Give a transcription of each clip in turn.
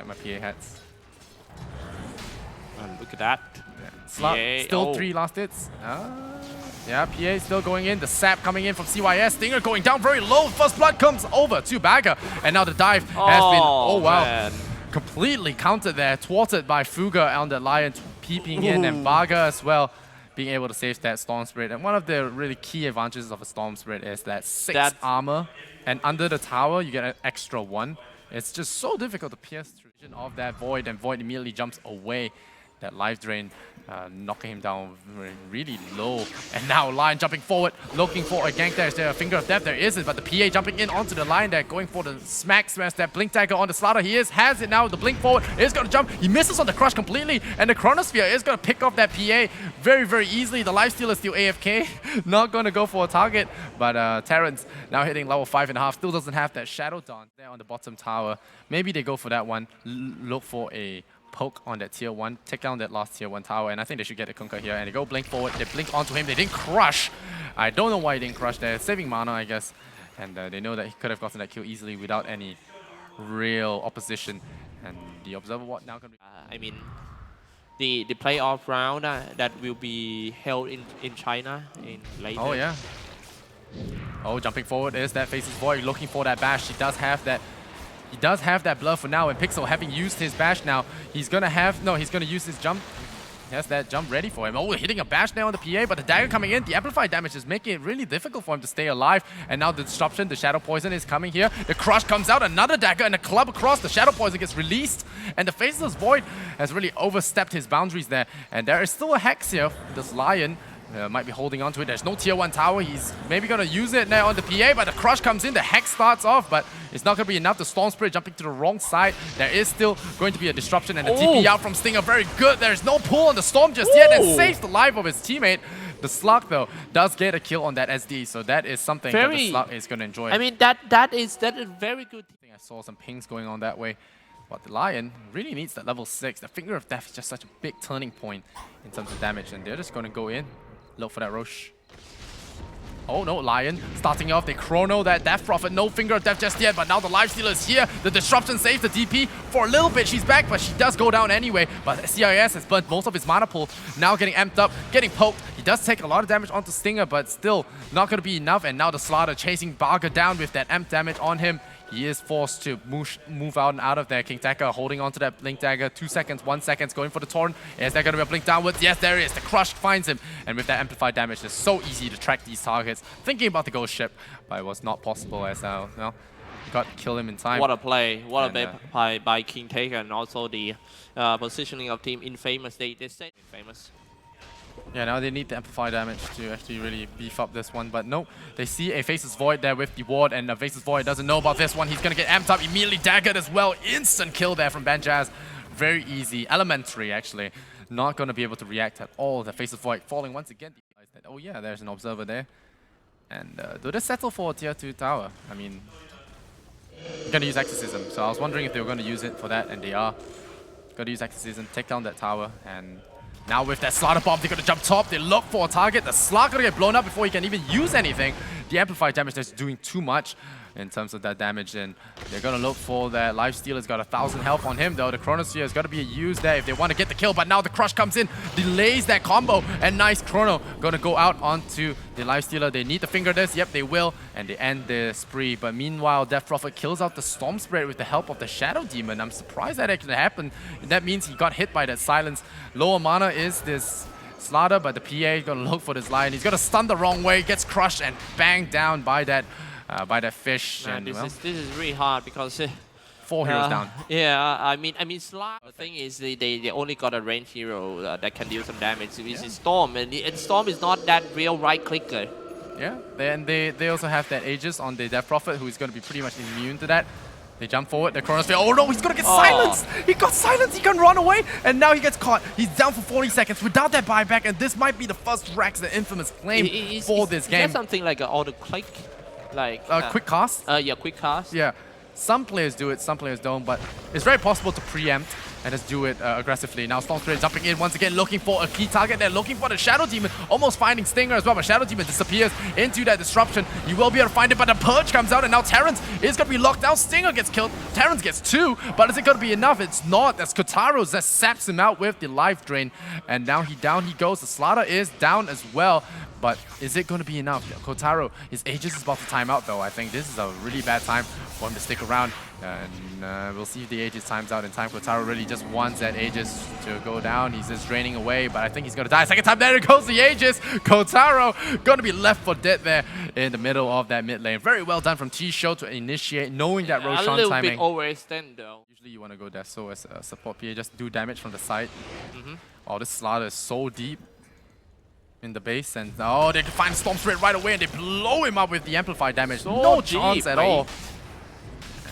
like my PA hats. Look at that. Slug, PA, still 3 last hits. Yeah, PA still going in. The sap coming in from CYS. Stinger going down very low. First blood comes over to Bagger. And now the dive has been, oh wow, man. Completely countered there. Thwarted by Fuga on the Lion peeping in. And Bagger as well being able to save that Storm Spirit. And one of the really key advantages of a Storm Spirit is that 6 armor. And under the tower, you get an extra 1. It's just so difficult to pierce through of that Void. And Void immediately jumps away. That life drain knocking him down really low. And now Lion jumping forward, looking for a gank there. Is there a Finger of Death? There isn't, but the PA jumping in onto the Lion there, going for the smash that Blink Dagger on the Slaughter. He has it now. The Blink forward is going to jump. He misses on the crush completely, and the Chronosphere is going to pick off that PA very easily. The Lifesteal is still AFK, not going to go for a target, but Terence now hitting level 5.5, still doesn't have that Shadow Dawn there on the bottom tower. Maybe they go for that one, look for a poke on that tier 1, take down that last tier 1 tower, and I think they should get a Kunkka here. And they go blink forward, they blink onto him, they didn't crush. I don't know why he didn't crush there, saving mana I guess. And they know that he could have gotten that kill easily without any real opposition. And the Observer what now going to be... I mean, the playoff round that will be held in China in later. Oh yeah. Oh, jumping forward is that Faces Void looking for that bash. He does have that. He does have that bluff for now, and Pixel having used his bash now, he's gonna use his jump. He has that jump ready for him. Oh, hitting a bash now on the PA, but the dagger coming in, the amplified damage is making it really difficult for him to stay alive. And now the disruption, the Shadow Poison is coming here. The crush comes out, another dagger and a club across. The Shadow Poison gets released, and the Faceless Void has really overstepped his boundaries there. And there is still a Hex here. This Lion might be holding on to it. There's no tier 1 tower. He's maybe going to use it now on the PA, but the crush comes in. The Hex starts off, but it's not going to be enough. The Storm Spirit jumping to the wrong side. There is still going to be a disruption, and the TP out from Stinger. Very good. There's no pull on the Storm just yet, and saves the life of his teammate. The Slug, though, does get a kill on that SD, so that is something that the Slug is going to enjoy. I mean, that is very good. I think I saw some pings going on that way. But the Lion really needs that level 6. The Finger of Death is just such a big turning point in terms of damage, and they're just going to go in. Look for that Roche. Oh no, Lion starting off. They chrono that Death Prophet. No Finger of Death just yet, but now the Lifestealer is here. The disruption saves the DP. For a little bit, she's back, but she does go down anyway. But CIS has burnt most of his mana pool. Now getting amped up, getting poked. He does take a lot of damage onto Stinger, but still not going to be enough. And now the Slaughter chasing Bagger down with that amp damage on him. He is forced to move out and out of there. King Dagger holding on to that Blink Dagger. 2 seconds, 1 second, going for the Torrent. Is there going to be a Blink downwards? Yes, there is. The Crush finds him. And with that amplified damage, it's so easy to track these targets. Thinking about the Ghost Ship, but it was not possible as you got to kill him in time. What a play. What a play by King Dagger, and also the positioning of team Infamous. They said Infamous. Yeah, now they need the amplified damage to actually really beef up this one, but no. They see a Faceless Void there with the ward, and the Faceless Void doesn't know about this one. He's going to get amped up, immediately daggered as well. Instant kill there from Benjaz. Very easy. Elementary, actually. Not going to be able to react at all. The Faceless Void falling once again. Oh yeah, there's an Observer there. And do they settle for a tier 2 tower? I mean, they're going to use Exorcism, so I was wondering if they were going to use it for that, and they are. Going to use Exorcism, take down that tower, and now with that Slaughter Bomb, they're going to jump top. They look for a target. The Slug going to get blown up before he can even use anything. The amplified damage is doing too much in terms of that damage, and they're going to look for that Lifestealer. Has got 1,000 health on him, though. The Chronosphere has got to be used there if they want to get the kill, but now the Crush comes in, delays that combo, and nice Chrono going to go out onto the Lifestealer. They need to finger this. Yep, they will, and they end the spree. But meanwhile, Death Prophet kills out the Storm Spirit with the help of the Shadow Demon. I'm surprised that actually happened. That means he got hit by that silence. Lower mana is this Slaughter, but the PA is going to look for this Lion. He's going to stun the wrong way, gets crushed and banged down by that fish. Man, and, this is really hard because 4 heroes down. Yeah, I mean, Slug. The thing is, they only got a ranged hero that can deal some damage. Which is Storm, and Storm is not that real right clicker. Yeah, they also have that Aegis on the Death Prophet, who is going to be pretty much immune to that. They jump forward, the Chronosphere. Oh no, he's gonna get silenced! He got silenced, he can run away, and now he gets caught. He's down for 40 seconds without that buyback, and this might be the first Rex that Infamous claim for this game. Is that something like auto click? Like quick cast? Yeah, quick cast. Yeah. Some players do it, some players don't, but it's very possible to preempt. and just do it aggressively. Now Storm Spirit jumping in once again, looking for a key target. They're looking for the Shadow Demon, almost finding Stinger as well, but Shadow Demon disappears into that disruption. You will be able to find it, but the Purge comes out, and now Terence is going to be locked out. Stinger gets killed. Terence gets 2, but is it going to be enough? It's not. That's Kotaro that saps him out with the life drain, and now down he goes. The Slaughter is down as well. But is it going to be enough? Kotaro, his Aegis is about to time out though. I think this is a really bad time for him to stick around. And we'll see if the Aegis times out in time. Kotaro really just wants that Aegis to go down. He's just draining away, but I think he's going to die. Second time, there it goes, the Aegis. Kotaro going to be left for dead there in the middle of that mid lane. Very well done from TShow to initiate, knowing that Roshan timing. A little bit overextend though. Usually you want to go Deso as a support PA, just do damage from the side. Oh, this Slaughter is so deep in the base, and oh, they can find Storm Spirit right away, and they blow him up with the amplified damage. So no deep, chance at all.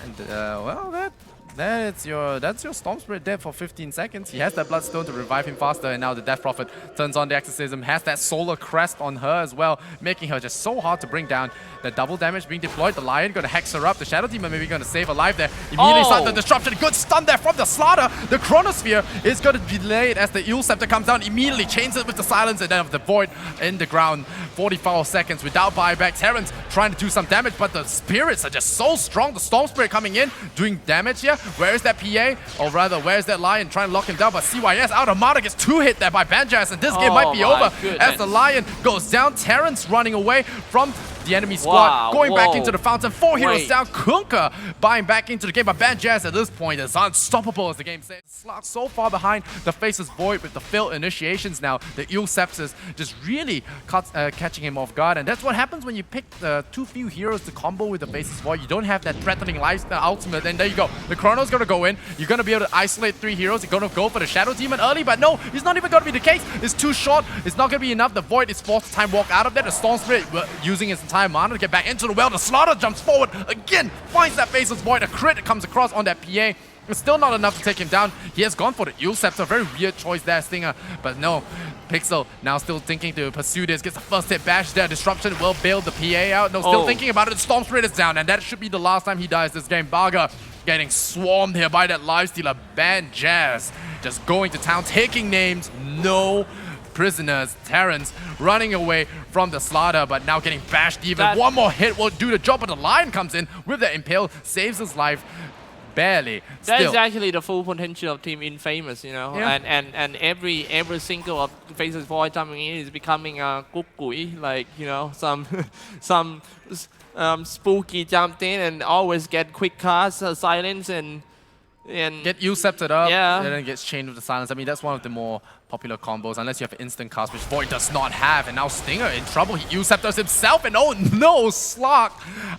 And well, that's your Storm Spirit dead for 15 seconds. He has that Bloodstone to revive him faster, and now the Death Prophet turns on the Exorcism, has that Solar Crest on her as well, making her just so hard to bring down. The double damage being deployed, the Lion going to hex her up, the Shadow Demon maybe going to save her life there. Immediately start the disruption, good stun there from the Slaughter. The Chronosphere is going to be delayed as the Eul Scepter comes down, immediately chains it with the Silence, and then of the Void in the ground. 44 seconds without buyback. Terence trying to do some damage, but the Spirits are just so strong. The Storm Spirit coming in, doing damage here. Where is that PA? Or rather, where's that Lion trying to lock him down? But CYS out of Mata gets 2 hit there by Benjaz, and this game might be over as the Lion goes down. Terence running away from the enemy squad, going back into the fountain. 4 heroes down. Kunkka buying back into the game, but Benjaz at this point is unstoppable as the game says. Slot so far behind the Faceless Void with the failed initiations now. The Eul Scepters just really catching him off guard, and that's what happens when you pick too few heroes to combo with the Faceless Void. You don't have that threatening lifestyle ultimate, and there you go. The Chrono's going to go in. You're going to be able to isolate 3 heroes. You're going to go for the Shadow Demon early, but no, it's not even going to be the case. It's too short. It's not going to be enough. The Void is forced to time walk out of there. The Storm Spirit using his entire mana to get back into the well. The Slaughter jumps forward again, finds that Faceless Void. A crit comes across on that PA. It's still not enough to take him down. He has gone for the Eul Scepter. Very weird choice there, Stinger. But no, Pixel now still thinking to pursue this. Gets the first hit bash there. Disruption will bail the PA out. No, still thinking about it. The Storm Spirit is down, and that should be the last time he dies this game. Baga getting swarmed here by that lifestealer. Benjaz just going to town, taking names. No prisoners. Terence running away from the Slaughter, but now getting bashed even. One more hit will do the job, but the Lion comes in with the Impale, saves his life. Barely. That is actually the full potential of Team Infamous, you know, and every single of Faceless Void coming in is becoming a kukui, like, you know, some spooky jumped in and always get quick cast, silence, and get Eul Sceptered up, and then gets chained with the Silence. I mean, that's one of the more popular combos, unless you have instant cast, which Void does not have. And now Stinger in trouble. He Eul Scepters himself, and oh no, Slark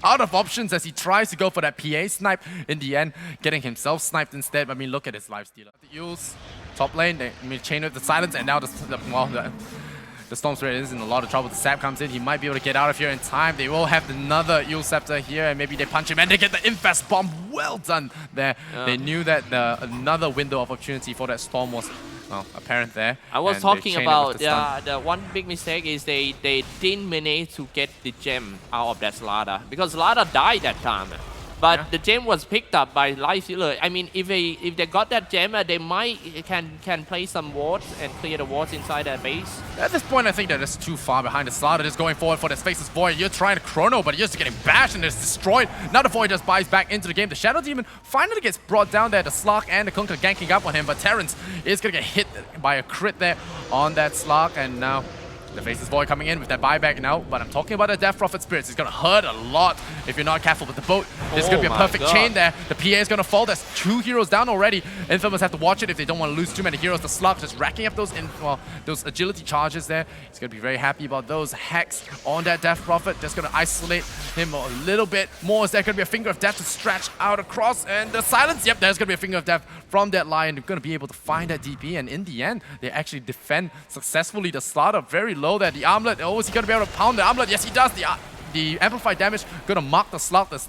out of options as he tries to go for that PA snipe. In the end, getting himself sniped instead. I mean, look at his lifestealer. The Euls, top lane, they chain with the Silence, and now the Storm Spirit is in a lot of trouble. The Sap comes in. He might be able to get out of here in time. They will have another Eul Scepter here, and maybe they punch him, and they get the Infest Bomb. Well done there. They knew that another window of opportunity for that Storm was apparent there. I was talking about the one big mistake is they didn't manage to get the gem out of that Slaughter, because Slaughter died that time. But the gem was picked up by Lifestealer. I mean, if they got that gem, they might can play some wards and clear the wards inside their base. At this point, I think they're just too far behind. The Slaughter just going forward for the Faceless Void. You're trying to chrono, but you're just getting bashed and it's destroyed. Now the Void just buys back into the game. The Shadow Demon finally gets brought down there. The Slark and the Kunkka ganking up on him, but Terence is going to get hit by a crit there on that Slark, and now the Faceless Void coming in with that buyback now, but I'm talking about the Death Prophet Spirits. It's going to hurt a lot if you're not careful with the boat. There's going to be a perfect chain there. The PA is going to fall. There's 2 heroes down already. Infamous have to watch it if they don't want to lose too many heroes. The Slug just racking up those agility charges there. He's going to be very happy about those. Hex on that Death Prophet. Just going to isolate him a little bit more. Is there going to be a Finger of Death to stretch out across? And the Silence, yep, there's going to be a Finger of Death from that Lion. They're going to be able to find that DP, and in the end, they actually defend successfully. The Slaughter very low there. The Armlet, oh, is he going to be able to pound the Armlet? Yes, he does. The amplified damage going to mark the Slug. The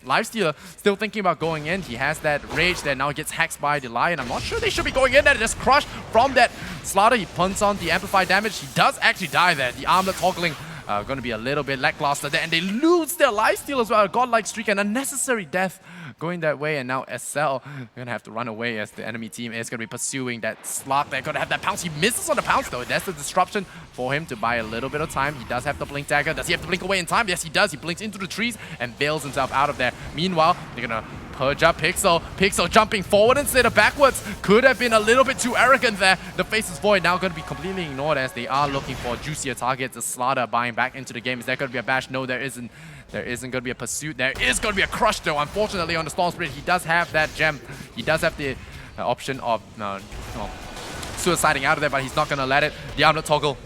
Lifestealer still thinking about going in. He has that Rage that now gets hexed by the Lion. I'm not sure they should be going in there. Just crushed from that Slaughter. He punts on the amplified damage. He does actually die there. The Armlet toggling going to be a little bit lackluster there, and they lose their lifesteal as well. A godlike streak and unnecessary death going that way, and now SL going to have to run away as the enemy team is going to be pursuing that slot. They're going to have that pounce. He misses on the pounce though. That's the disruption for him to buy a little bit of time. He does have the blink dagger. Does he have to blink away in time? Yes, he does. He blinks into the trees and bails himself out of there. Meanwhile, they're going to purge up Pixel. Pixel jumping forward instead of backwards. Could have been a little bit too arrogant there. The Faceless Void now going to be completely ignored as they are looking for juicier targets. The Slaughter buying back into the game. Is there going to be a bash? No, there isn't. There isn't going to be a pursuit. There is going to be a crush though. Unfortunately on the Storm Spirit, he does have that gem. He does have the option of suiciding out of there, but he's not going to let it. The Armlet Toggle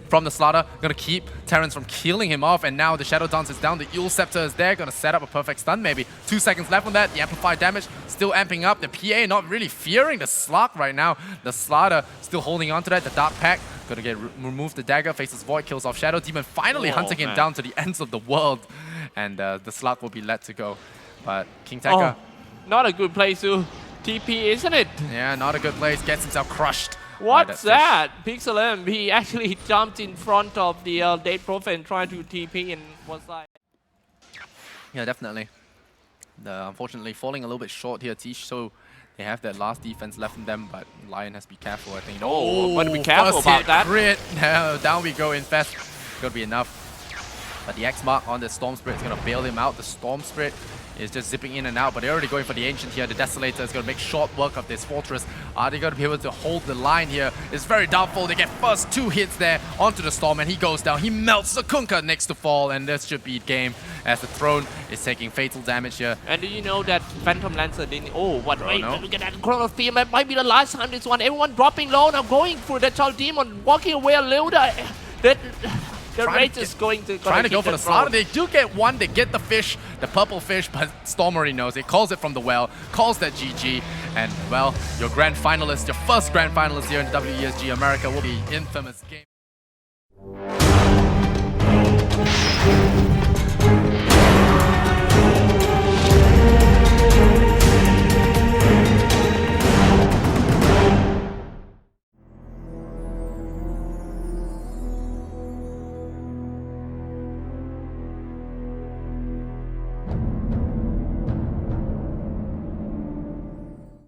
from the Slaughter, going to keep Terence from killing him off, and now the Shadow Dance is down. The Eel Scepter is there, going to set up a perfect stun maybe. 2 seconds left on that. The amplified damage still amping up. The PA not really fearing the Slug right now. The Slaughter still holding on to that. The Dark Pack going to get removed. The dagger, Faceless Void, kills off Shadow Demon, finally hunting him down to the ends of the world, and the Slug will be let to go. But King Tekka, not a good place to TP, isn't it? Yeah, not a good place. Gets himself crushed. What's that? Pixel M, he actually jumped in front of the Dead Prophet and tried to TP and was like... Yeah, definitely. Unfortunately, falling a little bit short here. TShow, they have that last defense left in them, but Lion has to be careful, I think. Oh, got to be careful about that. Crit. Down we go, Infest. Got to be enough. But the X mark on the Storm Spirit is going to bail him out. The Storm Spirit is just zipping in and out, but they're already going for the Ancient here. The Desolator is going to make short work of this Fortress. Are they going to be able to hold the line here? It's very doubtful. They get first 2 hits there onto the Storm, and he goes down. He melts the Kunkka next to fall, and this should be game as the Throne is taking fatal damage here. And do you know that Phantom Lancer didn't... Oh, what? Wait, look at that Chrono Theme. That might be the last time this one. Everyone dropping low now, going for the Child Demon, walking away a little. The rate is going to trying to go for the Slaughter. They do get one. They get the fish, the purple fish, but Storm already knows. It calls it from the well, calls that GG. And, well, your grand finalist, your first grand finalist here in the WESG America will be Infamous game.